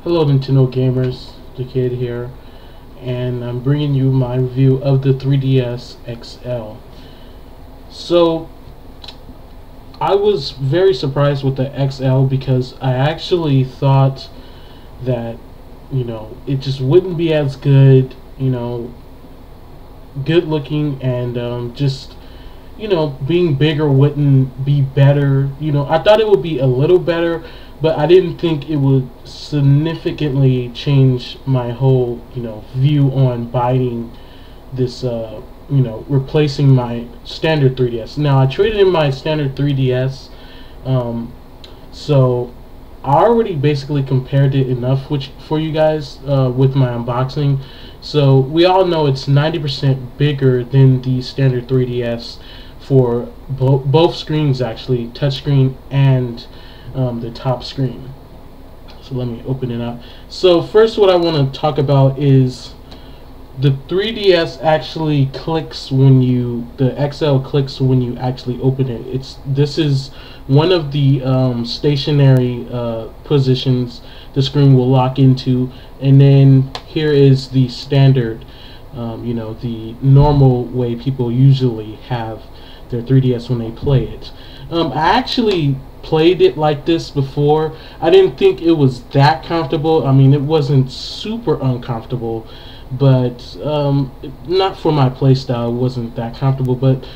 Hello Nintendo gamers, the kid here, and I'm bringing you my review of the 3DS XL. So, I was very surprised with the XL because I actually thought that, it just wouldn't be as good, good looking and just being bigger wouldn't be better. I thought it would be a little better, but I didn't think it would significantly change my whole, view on buying this, replacing my standard 3DS. Now, I traded in my standard 3DS, so I already basically compared it enough for you guys with my unboxing. So we all know it's 90% bigger than the standard 3DS for both screens, actually, touchscreen and the top screen. So let me open it up. So first, what I want to talk about is the 3DS actually clicks when the XL clicks when you actually open it. This is one of the stationary positions the screen will lock into, and then here is the standard, the normal way people usually have their 3DS when they play it. I actually played it like this before. I didn't think it was that comfortable. I mean, it wasn't super uncomfortable, but not for my playstyle. It wasn't that comfortable. But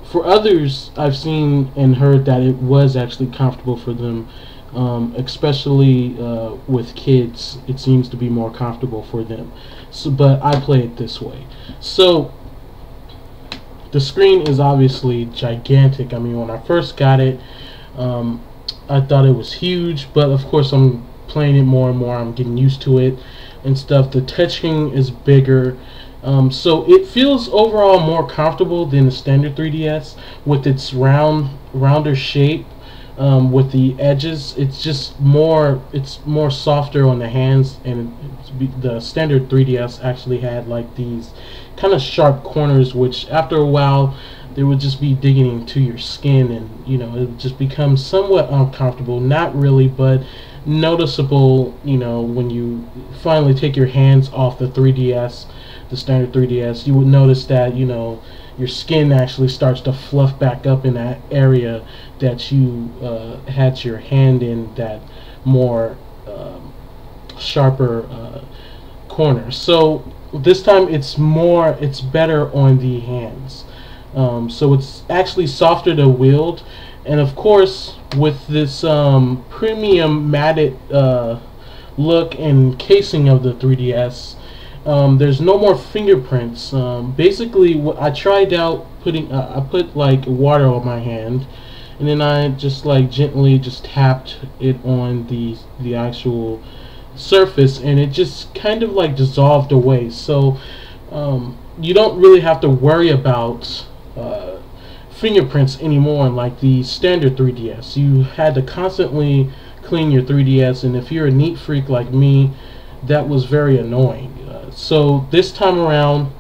for others, I've seen and heard that it was actually comfortable for them, especially with kids. It seems to be more comfortable for them. So, but I play it this way. So the screen is obviously gigantic. I mean, when I first got it, I thought it was huge, but of course I'm playing it more and more. I'm getting used to it and stuff. The touchscreen is bigger, so it feels overall more comfortable than the standard 3DS with its rounder shape. With the edges, it's more softer on the hands, and the standard 3DS actually had like these kind of sharp corners, which after a while they would just be digging into your skin, and it would just become somewhat uncomfortable. Not really, but noticeable. When you finally take your hands off the 3DS, the standard 3DS, you would notice that your skin actually starts to fluff back up in that area that you had your hand in, that more sharper corner. So this time it's better on the hands. So it's actually softer to wield, and of course with this premium matted look and casing of the 3DS, there's no more fingerprints. Basically, what I tried out I put like water on my hand, and then I just like gently just tapped it on the actual surface, and it just kind of like dissolved away. So you don't really have to worry about fingerprints anymore like the standard 3DS. You had to constantly clean your 3DS, and if you're a neat freak like me, that was very annoying. So this time around,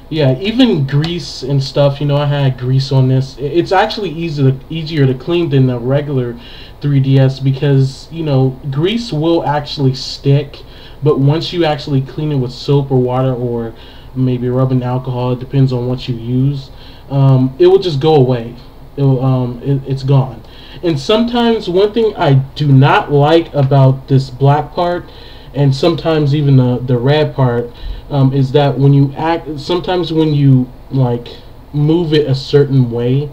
yeah, even grease and stuff, I had grease on this. It's actually easier to clean than the regular 3DS because, grease will actually stick, but once you actually clean it with soap or water or maybe rubbing alcohol, it depends on what you use, it will just go away. It's gone. And sometimes one thing I do not like about this black part, and sometimes even the red part, is that sometimes when you like move it a certain way,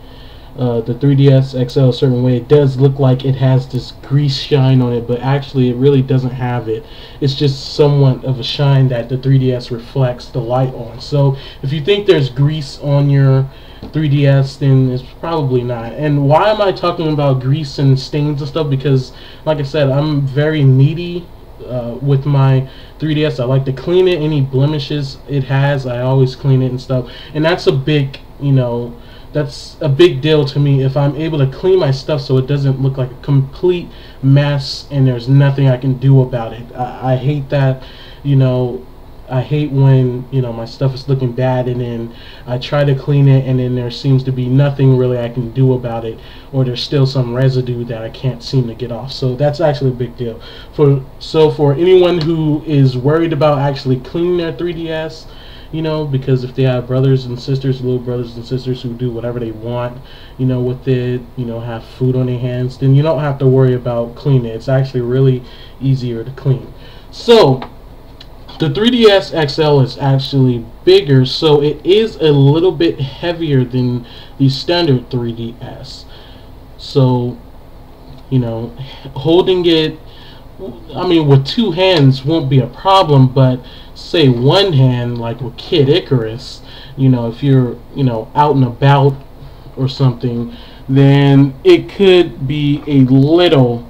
the 3DS XL a certain way, it does look like it has this grease shine on it, but actually it really doesn't have it. It's just somewhat of a shine that the 3DS reflects the light on. So if you think there's grease on your 3DS, then it's probably not. And why am I talking about grease and stains and stuff? Because like I said, I'm very needy with my 3DS. I like to clean it. Any blemishes it has, I always clean it and stuff. And that's a big, that's a big deal to me, if I'm able to clean my stuff so it doesn't look like a complete mess and there's nothing I can do about it. I hate that, I hate when, you know, my stuff is looking bad and then I try to clean it and then there seems to be nothing really I can do about it, or there's still some residue that I can't seem to get off. So that's actually a big deal. For anyone who is worried about actually cleaning their 3DS, you know, because if they have brothers and sisters, little brothers and sisters who do whatever they want, you know, with it, you know, have food on their hands, then you don't have to worry about cleaning it. It's actually really easier to clean. So the 3DS XL is actually bigger, so it is a little bit heavier than the standard 3DS. So, you know, holding it, I mean, with two hands won't be a problem, but say one hand, like with Kid Icarus, you know, if you're, you know, out and about or something, then it could be a little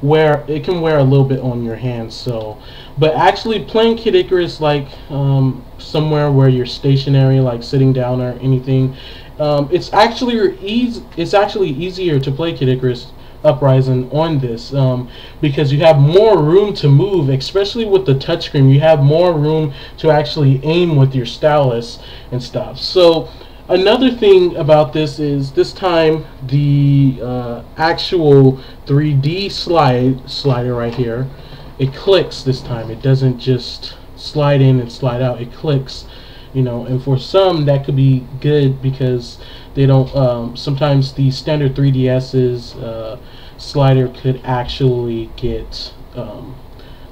wear, it can wear a little bit on your hands. So, but actually playing Kid Icarus, like somewhere where you're stationary, like sitting down or anything, it's actually easier to play Kid Icarus Uprising on this, because you have more room to move, especially with the touchscreen. You have more room to actually aim with your stylus and stuff. So another thing about this is this time the actual 3D slider right here, it clicks this time. It doesn't just slide in and slide out. It clicks, you know, and for some that could be good because they don't. Sometimes the standard 3DS's slider could actually get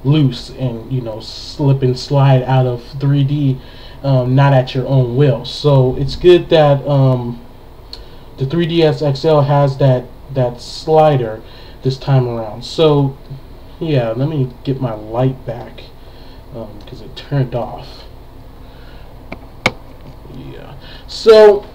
loose and, you know, slip and slide out of 3D. Not at your own will. So it's good that the 3DS XL has that slider this time around. So yeah, let me get my light back because it turned off. Yeah. So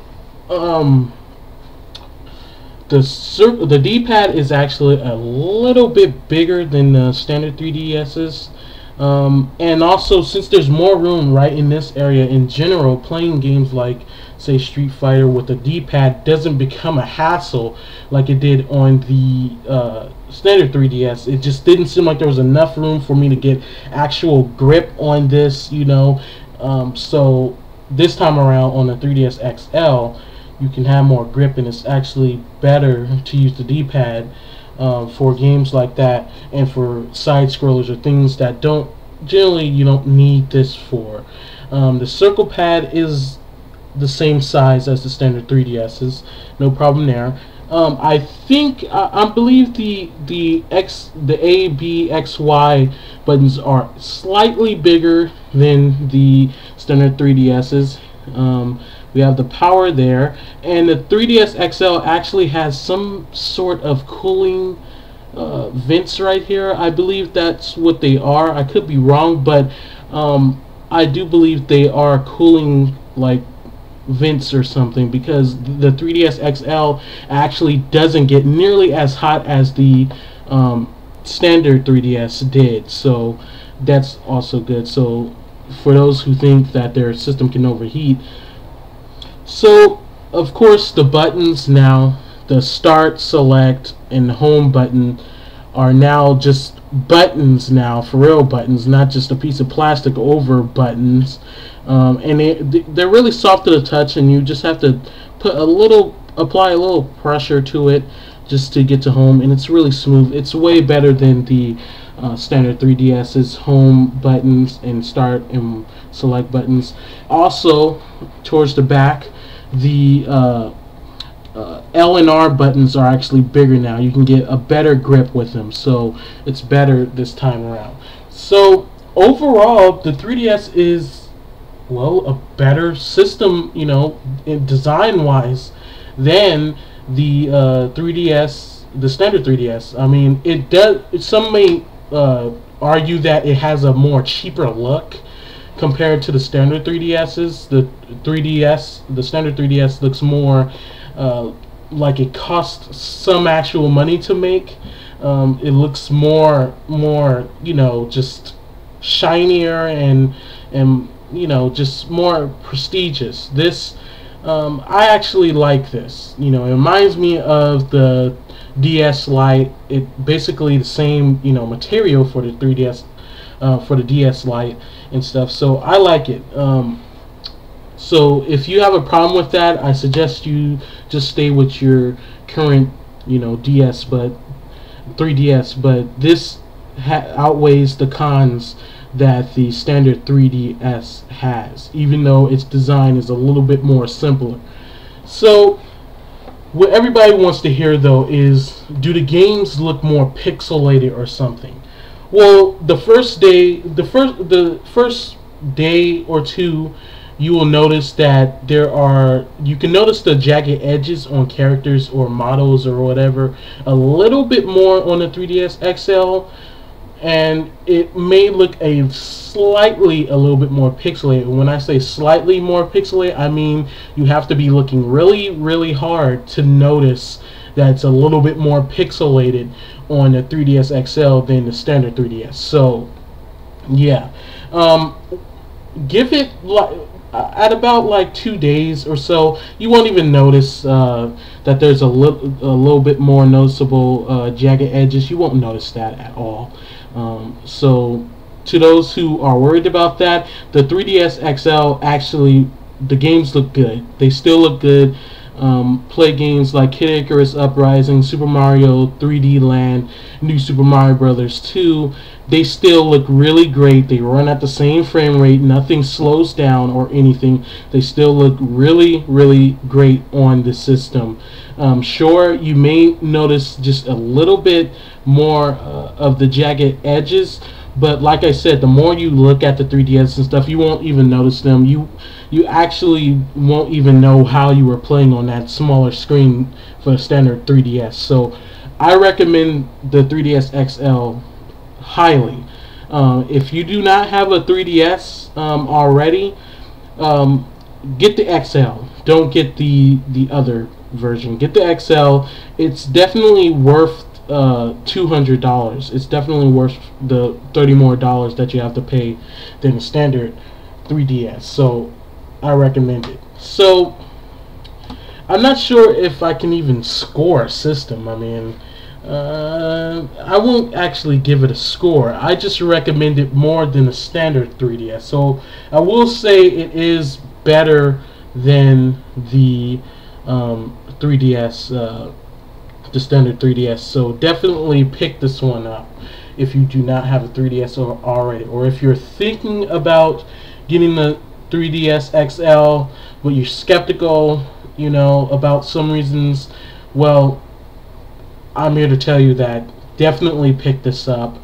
the D-pad is actually a little bit bigger than the standard 3DS's. And also, since there's more room right in this area in general, playing games like, say, Street Fighter with the D-pad doesn't become a hassle like it did on the standard 3DS. It just didn't seem like there was enough room for me to get actual grip on this, you know. So this time around on the 3DS XL, you can have more grip, and it's actually better to use the D-pad for games like that, and for side scrollers or things that generally you don't need this for. The circle pad is the same size as the standard 3DS's, no problem there. I believe the A, B, X, Y buttons are slightly bigger than the standard 3DS's. We have the power there, and the 3DS XL actually has some sort of cooling vents right here. I believe that's what they are. I could be wrong, but I do believe they are cooling, like, vents or something, because the 3DS XL actually doesn't get nearly as hot as the standard 3DS did. So that's also good. So for those who think that their system can overheat. So, of course, the buttons now, the start, select, and home button are now just buttons now, for real buttons, not just a piece of plastic over buttons. And they're really soft to the touch, and you just have to apply a little pressure to it just to get to home, and it's really smooth. It's way better than the standard 3DS's home buttons and start and select buttons. Also, towards the back, the L and R buttons are actually bigger now. You can get a better grip with them, so it's better this time around. So overall, the 3DS is, well, a better system, you know, design wise, than the 3DS, the standard 3DS. I mean, it does. Some may argue that it has a more cheaper look compared to the standard 3DS's. The standard 3DS looks more like it costs some actual money to make. It looks more, you know, just shinier and you know, just more prestigious. This I actually like this. You know, it reminds me of the DS Lite. It basically the same, you know, material for the 3DS for the DS Lite and stuff. So I like it. So if you have a problem with that, I suggest you just stay with your current, DS, but 3DS. But this outweighs the cons that the standard 3DS has, even though its design is a little bit more simpler. So what everybody wants to hear though is, do the games look more pixelated or something? Well, the first day or two, you will notice that you can notice the jagged edges on characters or models or whatever a little bit more on the 3DS XL, and it may look a little bit more pixelated. When I say slightly more pixelated, I mean you have to be looking really, really hard to notice that it's a little bit more pixelated on the 3DS XL than the standard 3DS. So yeah, give it at about like 2 days or so, you won't even notice that there's a little bit more noticeable jagged edges. You won't notice that at all. So to those who are worried about that, the 3DS XL, actually the games look good. They still look good. Play games like Kid Icarus Uprising, Super Mario 3D Land, New Super Mario Bros. 2. They still look really great. They run at the same frame rate. Nothing slows down or anything. They still look really, really great on the system. Sure, you may notice just a little bit more of the jagged edges, but like I said, the more you look at the 3DS and stuff, you won't even notice them. You actually won't even know how you were playing on that smaller screen for a standard 3DS. So I recommend the 3DS XL highly. If you do not have a 3DS already, get the XL. Don't get the other version. Get the XL. It's definitely worth $200. It's definitely worth the $30 more that you have to pay than the standard 3DS. So I recommend it. So I'm not sure if I can even score a system. I mean, I won't actually give it a score. I just recommend it more than the standard 3DS. So I will say it is better than the 3DS, the standard 3DS. So definitely pick this one up if you do not have a 3DS already, or if you're thinking about getting the 3DS XL but you're skeptical, about some reasons. Well, I'm here to tell you that definitely pick this up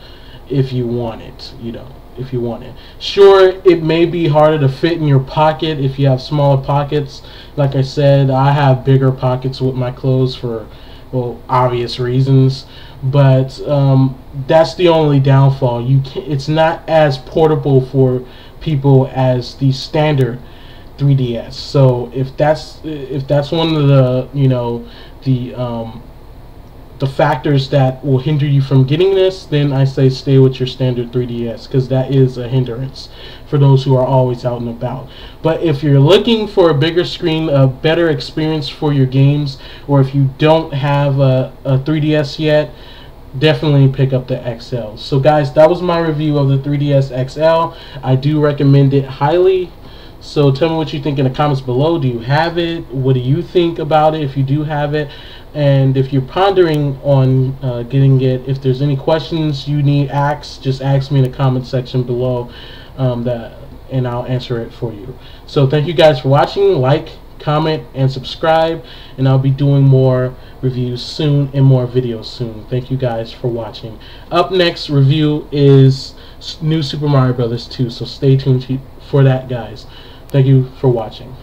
if you want it, if you want it. Sure, it may be harder to fit in your pocket if you have smaller pockets. Like I said, I have bigger pockets with my clothes for, well, obvious reasons, but that's the only downfall. It's not as portable for people as the standard 3DS. So if that's one of the factors that will hinder you from getting this, then I say stay with your standard 3DS, because that is a hindrance for those who are always out and about. But if you're looking for a bigger screen, a better experience for your games, or if you don't have a 3DS yet, definitely pick up the XL. So guys, that was my review of the 3DS XL. I do recommend it highly. So tell me what you think in the comments below. Do you have it? What do you think about it if you do have it? And if you're pondering on getting it, if there's any questions you need asked, just ask me in the comment section below, and I'll answer it for you. So thank you guys for watching. Like, comment, and subscribe, and I'll be doing more reviews soon and more videos soon. Thank you guys for watching. Up next review is New Super Mario Bros. 2, so stay tuned for that, guys. Thank you for watching.